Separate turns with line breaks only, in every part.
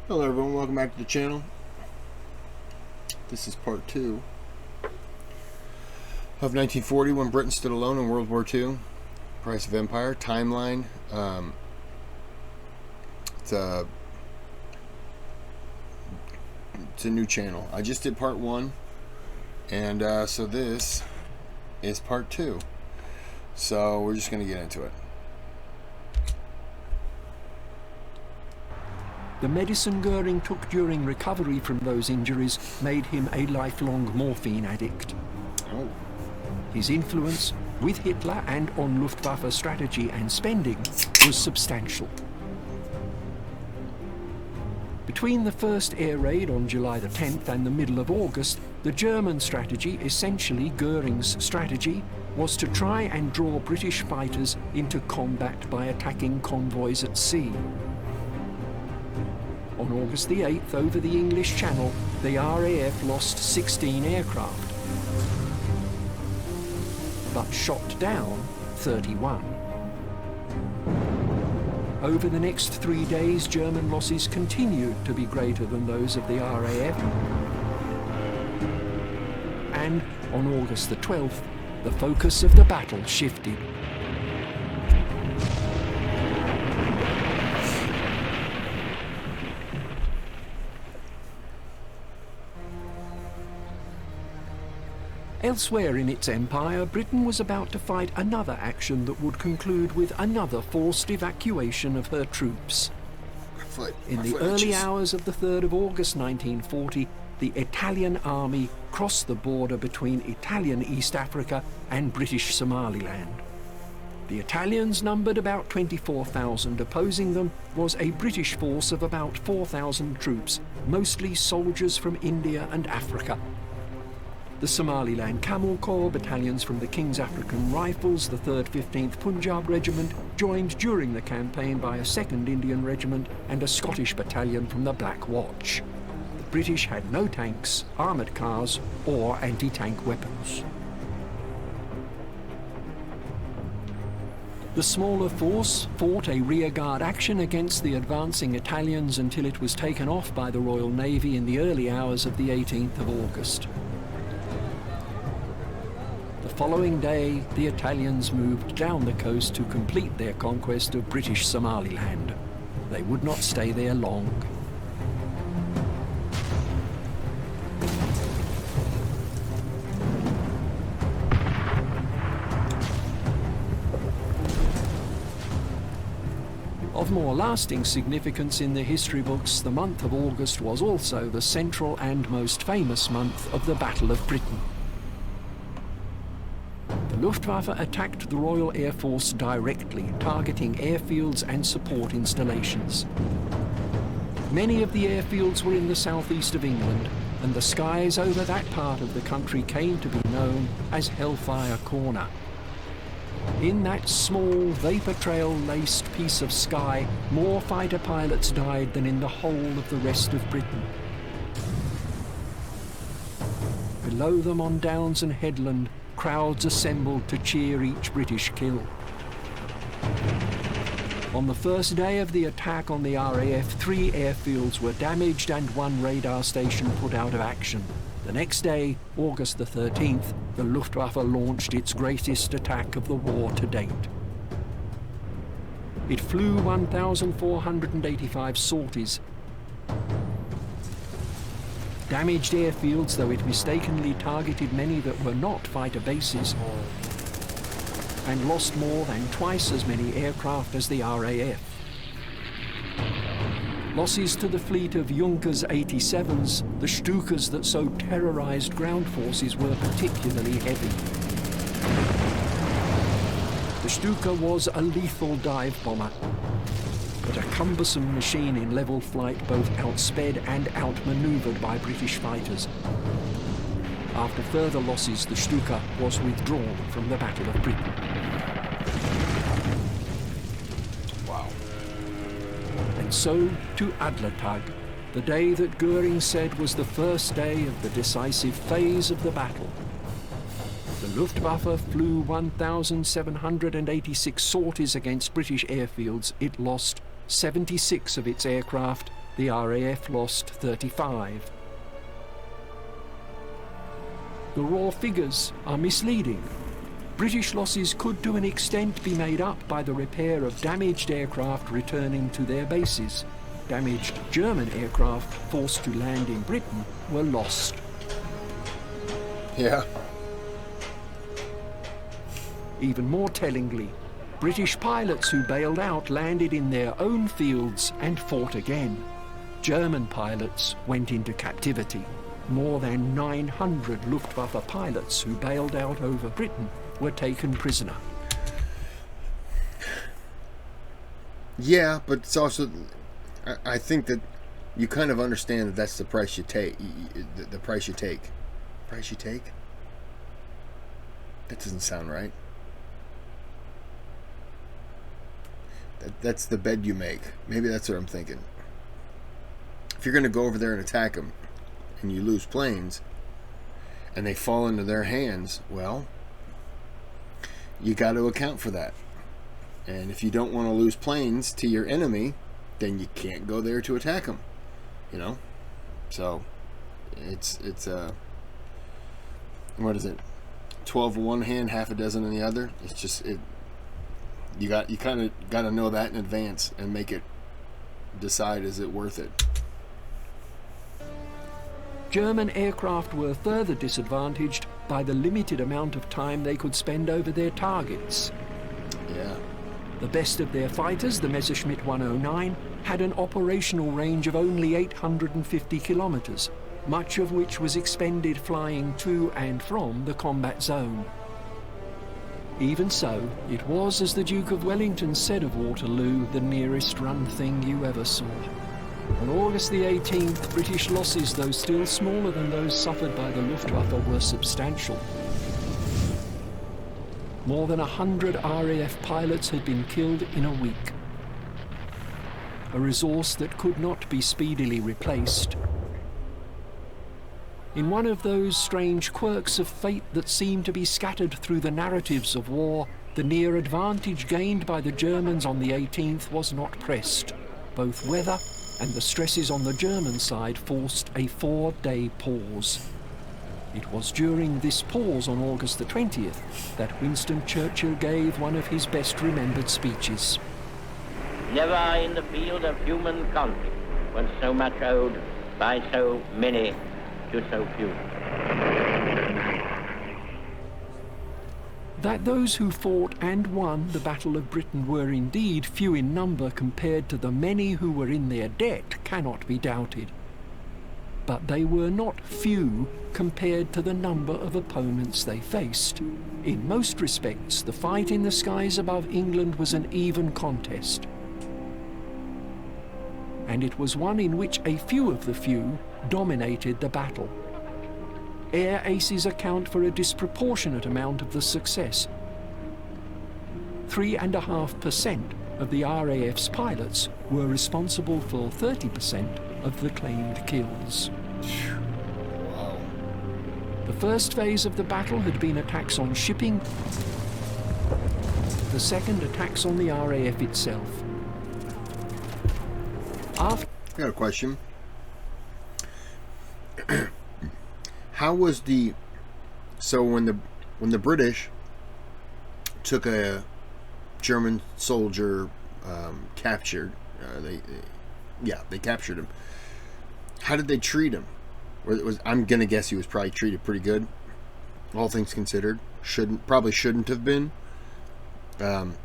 Hello everyone, welcome back to the channel. This is part 2 of 1940 when Britain stood alone in World War II. Price of Empire, timeline. It's a new channel. I just did part 1 and so this is part 2. So we're just going to get into it.
The medicine Goering took during recovery from those injuries made him a lifelong morphine addict.
Oh.
His influence, with Hitler and on Luftwaffe strategy and spending, was substantial. Between the first air raid on July the 10th and the middle of August, the German strategy, essentially Goering's strategy, was to try and draw British fighters into combat by attacking convoys at sea. On August the 8th, over the English Channel, the RAF lost 16 aircraft, but shot down 31. Over the next 3 days, German losses continued to be greater than those of the RAF. And on August the 12th, the focus of the battle shifted. Elsewhere in its empire, Britain was about to fight another action that would conclude with another forced evacuation of her troops. In the early hours of the 3rd of August 1940, the Italian army crossed the border between Italian East Africa and British Somaliland. The Italians numbered about 24,000. Opposing them was a British force of about 4,000 troops, mostly soldiers from India and Africa. The Somaliland Camel Corps, battalions from the King's African Rifles, the 3rd 15th Punjab Regiment, joined during the campaign by a 2nd Indian Regiment and a Scottish battalion from the Black Watch. The British had no tanks, armoured cars, or anti-tank weapons. The smaller force fought a rearguard action against the advancing Italians until it was taken off by the Royal Navy in the early hours of the 18th of August. The following day, the Italians moved down the coast to complete their conquest of British Somaliland. They would not stay there long. Of more lasting significance in the history books, the month of August was also the central and most famous month of the Battle of Britain. The Luftwaffe attacked the Royal Air Force directly, targeting airfields and support installations. Many of the airfields were in the southeast of England, and the skies over that part of the country came to be known as Hellfire Corner. In that small, vapor trail-laced piece of sky, more fighter pilots died than in the whole of the rest of Britain. Below them on downs and headland, crowds assembled to cheer each British kill. On the first day of the attack on the RAF, 3 airfields were damaged and 1 radar station put out of action. The next day, August the 13th, the Luftwaffe launched its greatest attack of the war to date. It flew 1,485 sorties, damaged airfields, though it mistakenly targeted many that were not fighter bases, and lost more than twice as many aircraft as the RAF. Losses to the fleet of Junkers 87s, the Stukas that so terrorized ground forces, were particularly heavy. The Stuka was a lethal dive bomber, but a cumbersome machine in level flight, both outsped and outmaneuvered by British fighters. After further losses, the Stuka was withdrawn from the Battle of Britain.
Wow.
And so to Adlertag, the day that Goering said was the first day of the decisive phase of the battle. The Luftwaffe flew 1,786 sorties against British airfields. It lost 76 of its aircraft The RAF lost 35. The raw figures are misleading. British losses could to an extent be made up by the repair of damaged aircraft returning to their bases. Damaged German aircraft forced to land in Britain were lost.
Yeah.
Even more tellingly, British pilots who bailed out landed in their own fields and fought again. German pilots went into captivity. More than 900 Luftwaffe pilots who bailed out over Britain were taken prisoner.
Yeah, but it's also, I think that you kind of understand that that's the price you take. The price you take. Price you take? That doesn't sound right. That's the bed you make. Maybe that's what I'm thinking. If you're going to go over there and attack them, and you lose planes, and they fall into their hands, well, you got to account for that. And if you don't want to lose planes to your enemy, then you can't go there to attack them. You know? So, it's what is it? 12 in one hand, half a dozen in the other. It's just, you kind of got to know that in advance and make it decide, is it worth it?
German aircraft were further disadvantaged by the limited amount of time they could spend over their targets.
Yeah.
The best of their fighters, the Messerschmitt 109, had an operational range of only 850 kilometers, much of which was expended flying to and from the combat zone. Even so, it was, as the Duke of Wellington said of Waterloo, the nearest run thing you ever saw. On August the 18th, British losses, though still smaller than those suffered by the Luftwaffe, were substantial. More than 100 RAF pilots had been killed in a week. A resource that could not be speedily replaced. In one of those strange quirks of fate that seem to be scattered through the narratives of war, the near advantage gained by the Germans on the 18th was not pressed. Both weather and the stresses on the German side forced a 4-day pause. It was during this pause on August the 20th that Winston Churchill gave one of his best remembered speeches.
Never in the field of human conflict was so much owed by so many to so few.
That those who fought and won the Battle of Britain were indeed few in number compared to the many who were in their debt cannot be doubted. But they were not few compared to the number of opponents they faced. In most respects, the fight in the skies above England was an even contest. And it was one in which a few of the few dominated the battle. Air aces account for a disproportionate amount of the success. 3.5% of the RAF's pilots were responsible for 30% of the claimed kills.
Wow.
The first phase of the battle had been attacks on shipping, the second attacks on the RAF itself.
I got a question. How was when the British took a German soldier captured, they captured him. How did they treat him? I'm gonna guess he was probably treated pretty good, all things considered. Probably shouldn't have been, but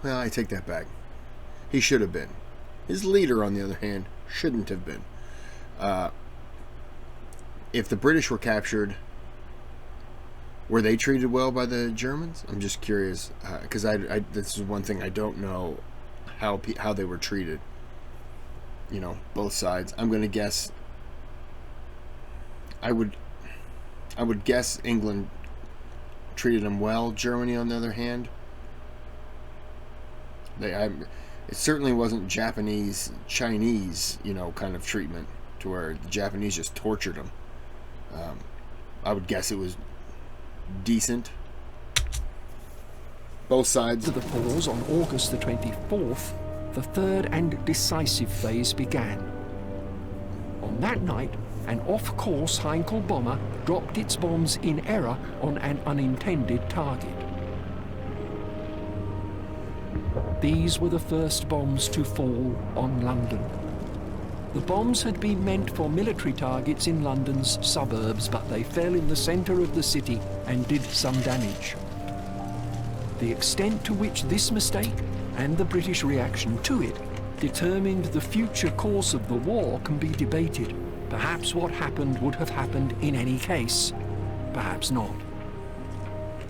well, I take that back. He should have been. His leader, on the other hand, shouldn't have been. If the British were captured, were they treated well by the Germans? I'm just curious, because this is one thing I don't know, how they were treated. You know, both sides. I'm going to guess. I would guess England treated them well. Germany, on the other hand, it certainly wasn't Japanese, Chinese, kind of treatment to where the Japanese just tortured them. I would guess it was decent. Both sides.
To the pause on August the 24th, the third and decisive phase began. On that night, an off-course Heinkel bomber dropped its bombs in error on an unintended target. These were the first bombs to fall on London. The bombs had been meant for military targets in London's suburbs, but they fell in the centre of the city and did some damage. The extent to which this mistake, and the British reaction to it, determined the future course of the war can be debated. Perhaps what happened would have happened in any case. Perhaps not.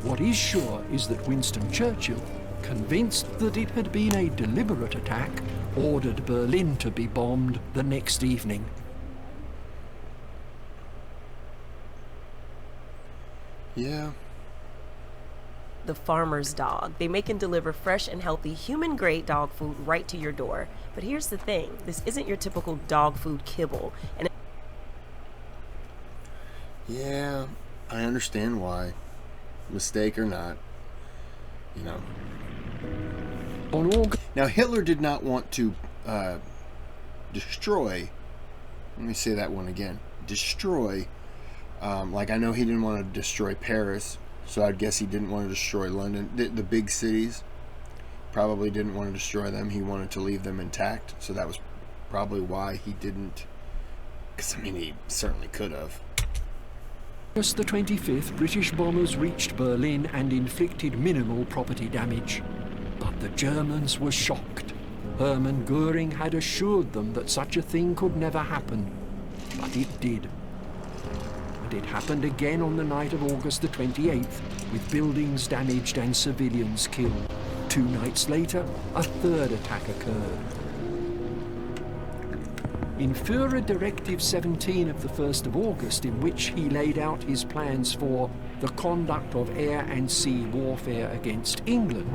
What is sure is that Winston Churchill, convinced that it had been a deliberate attack, ordered Berlin to be bombed the next evening.
Yeah.
The farmer's dog. They make and deliver fresh and healthy human-grade dog food right to your door. But here's the thing. This isn't your typical dog food kibble. And
Yeah, I understand why. Mistake or not, you know. Now, Hitler did not want to destroy, let me say that one again, destroy, like I know he didn't want to destroy Paris, so I'd guess he didn't want to destroy London. The big cities, probably didn't want to destroy them. He wanted to leave them intact, so that was probably why he didn't, because I mean, he certainly could have.
August the 25th, British bombers reached Berlin and inflicted minimal property damage. But the Germans were shocked. Hermann Goering had assured them that such a thing could never happen. But it did. And it happened again on the night of August the 28th, with buildings damaged and civilians killed. 2 nights later, a third attack occurred. In Führer Directive 17 of the 1st of August, in which he laid out his plans for the conduct of air and sea warfare against England,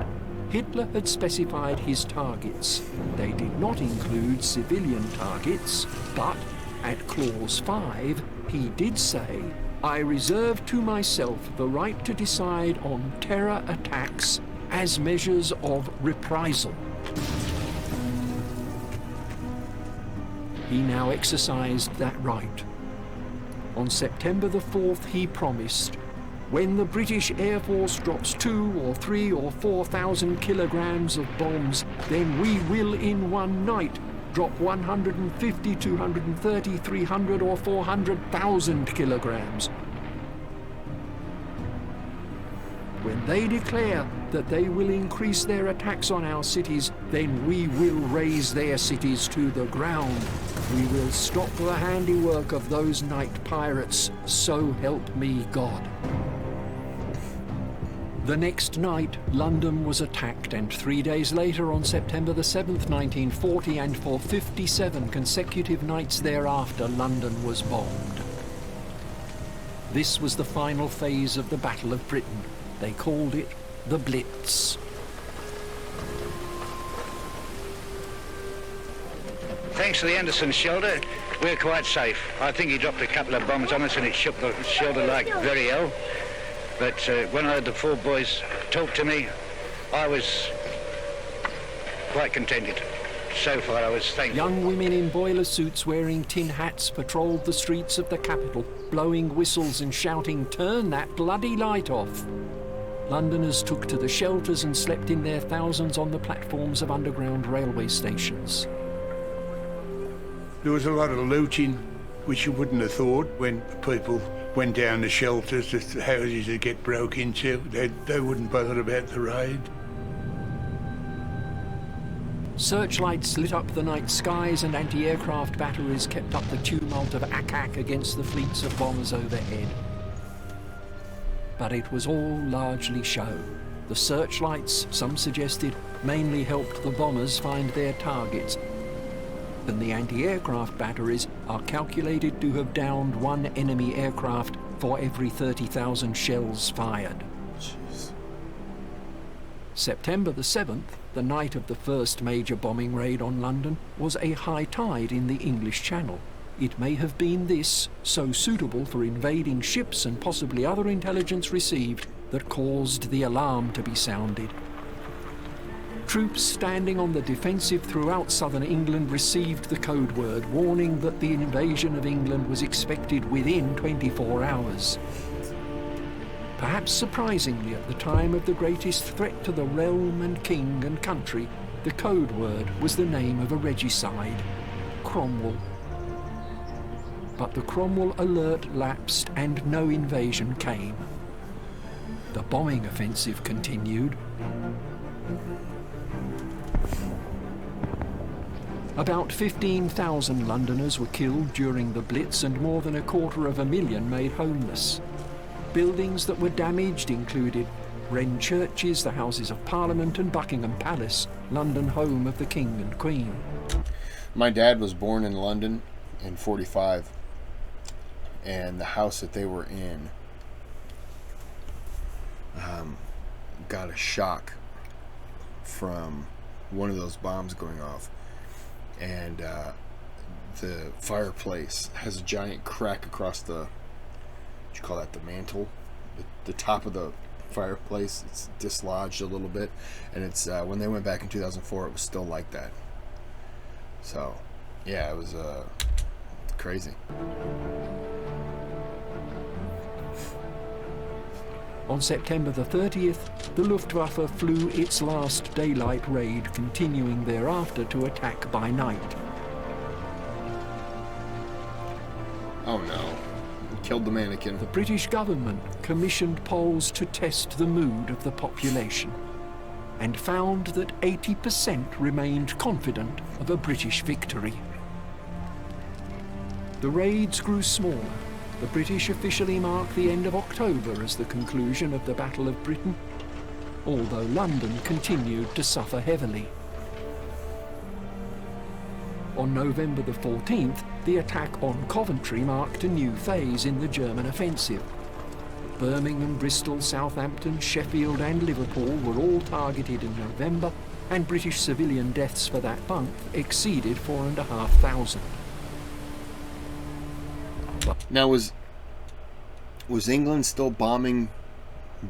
Hitler had specified his targets. They did not include civilian targets, but at Clause 5, he did say, "I reserve to myself the right to decide on terror attacks as measures of reprisal." He now exercised that right. On September the 4th, he promised, "When the British Air Force drops 2 or 3 or 4,000 kilograms of bombs, then we will in one night drop 150, 230, 300 or 400,000 kilograms. When they declare that they will increase their attacks on our cities, then we will raise their cities to the ground. We will stop the handiwork of those night pirates, so help me God." The next night, London was attacked, and 3 days later, on September the 7th, 1940, and for 57 consecutive nights thereafter, London was bombed. This was the final phase of the Battle of Britain. They called it the Blitz.
Thanks to the Anderson shelter, we're quite safe. I think he dropped a couple of bombs on us and it shook the shelter like very hell. But when I heard the 4 boys talk to me, I was quite contented. So far, I was thankful.
Young women in boiler suits wearing tin hats patrolled the streets of the capital, blowing whistles and shouting, "Turn that bloody light off!" Londoners took to the shelters and slept in their thousands on the platforms of underground railway stations.
There was a lot of looting, which you wouldn't have thought when people went down the shelters, the houses would get broke into. They wouldn't bother about the raid.
Searchlights lit up the night skies, and anti-aircraft batteries kept up the tumult of ack-ack against the fleets of bombers overhead. But it was all largely show. The searchlights, some suggested, mainly helped the bombers find their targets, and the anti-aircraft batteries are calculated to have downed 1 enemy aircraft for every 30,000 shells fired.
Jeez.
September the 7th, the night of the first major bombing raid on London, was a high tide in the English Channel. It may have been this, so suitable for invading ships and possibly other intelligence received, that caused the alarm to be sounded. Troops standing on the defensive throughout southern England received the code word warning that the invasion of England was expected within 24 hours. Perhaps surprisingly, at the time of the greatest threat to the realm and king and country, the code word was the name of a regicide, Cromwell. But the Cromwell alert lapsed and no invasion came. The bombing offensive continued. About 15,000 Londoners were killed during the Blitz and more than 250,000 made homeless. Buildings that were damaged included Wren churches, the Houses of Parliament and Buckingham Palace, London home of the King and Queen.
My dad was born in London in 45, and the house that they were in got a shock from one of those bombs going off, and the fireplace has a giant crack across the, what you call that, the mantle, the top of the fireplace. It's dislodged a little bit, and it's when they went back in 2004, it was still like that. So yeah, it was crazy.
On September the 30th, the Luftwaffe flew its last daylight raid, continuing thereafter to attack by night.
Oh no. Killed the mannequin.
The British government commissioned polls to test the mood of the population and found that 80% remained confident of a British victory. The raids grew smaller. The British officially marked the end of October as the conclusion of the Battle of Britain, although London continued to suffer heavily. On November the 14th, the attack on Coventry marked a new phase in the German offensive. Birmingham, Bristol, Southampton, Sheffield and Liverpool were all targeted in November, and British civilian deaths for that month exceeded 4,500.
Now, was England still bombing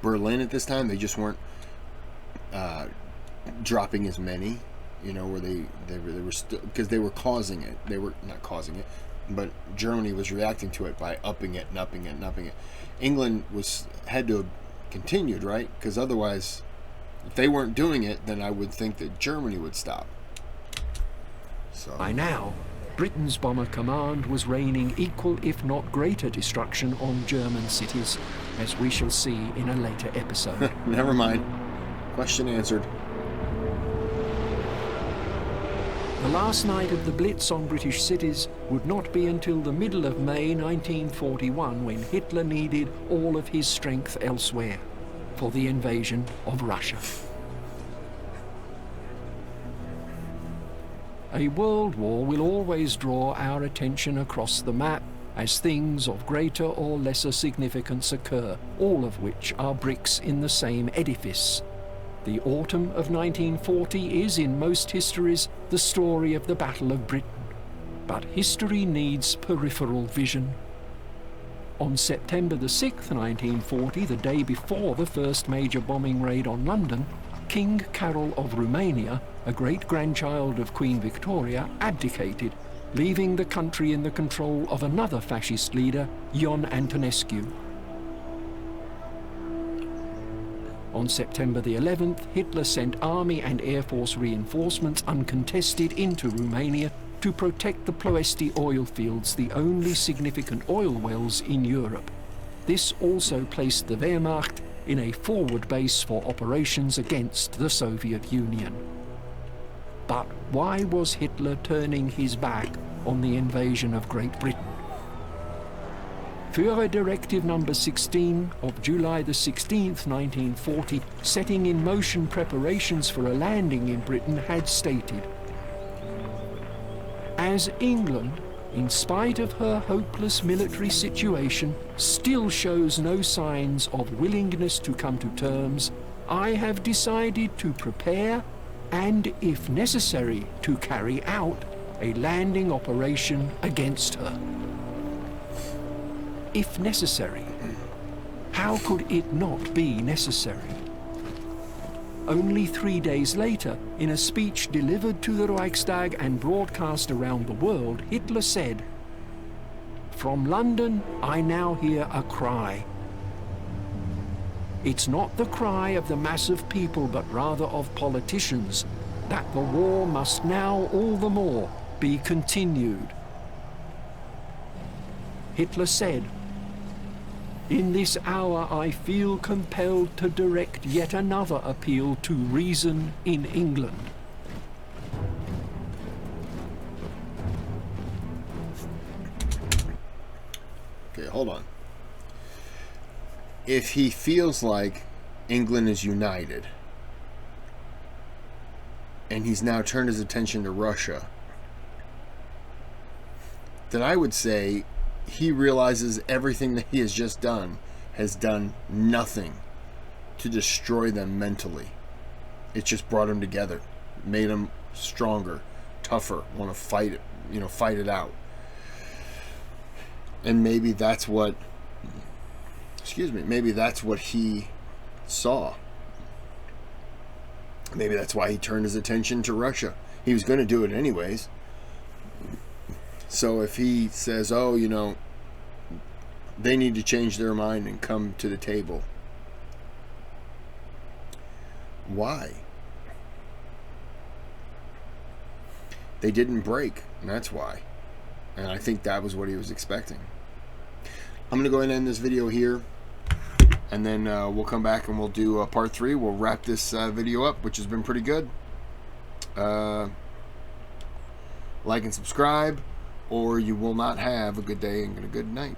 Berlin at this time? They just weren't dropping as many, you know, where they were still, because they were causing it. They were not causing it, but Germany was reacting to it by upping it and upping it and upping it. England had to have continued, right? Because otherwise, if they weren't doing it, then I would think that Germany would stop. So
by now, Britain's bomber command was raining equal, if not greater, destruction on German cities, as we shall see in a later episode.
Never mind. Question answered.
The last night of the Blitz on British cities would not be until the middle of May 1941, when Hitler needed all of his strength elsewhere for the invasion of Russia. A world war will always draw our attention across the map as things of greater or lesser significance occur, all of which are bricks in the same edifice. The autumn of 1940 is, in most histories, the story of the Battle of Britain. But history needs peripheral vision. On September the 6th, 1940, the day before the first major bombing raid on London, King Carol of Romania, a great-grandchild of Queen Victoria, abdicated, leaving the country in the control of another fascist leader, Ion Antonescu. On September the 11th, Hitler sent army and air force reinforcements uncontested into Romania to protect the Ploesti oil fields, the only significant oil wells in Europe. This also placed the Wehrmacht in a forward base for operations against the Soviet Union. But why was Hitler turning his back on the invasion of Great Britain? Führer Directive number 16 of July the 16th, 1940, setting in motion preparations for a landing in Britain, had stated, "As England, in spite of her hopeless military situation, still shows no signs of willingness to come to terms, I have decided to prepare and, if necessary, to carry out a landing operation against her." If necessary. How could it not be necessary? only 3 days later, in a speech delivered to the Reichstag and broadcast around the world, Hitler said, "From London, I now hear a cry. It's not the cry of the mass of people, but rather of politicians, that the war must now all the more be continued." Hitler said, "In this hour I feel compelled to direct yet another appeal to reason in England."
Okay, hold on. If he feels like England is united, and he's now turned his attention to Russia, then I would say he realizes everything that he has just done has done nothing to destroy them mentally. It just brought them together, made them stronger, tougher, want to fight it, fight it out. And maybe that's what, maybe that's what he saw. Maybe that's why he turned his attention to Russia. He was going to do it anyways. So if he says, oh, they need to change their mind and come to the table, why? They didn't break, and that's why. And I think that was what he was expecting. I'm going to go ahead and end this video here, and then we'll come back and we'll do part 3. We'll wrap this video up, which has been pretty good. Like and subscribe, or you will not have a good day and a good night.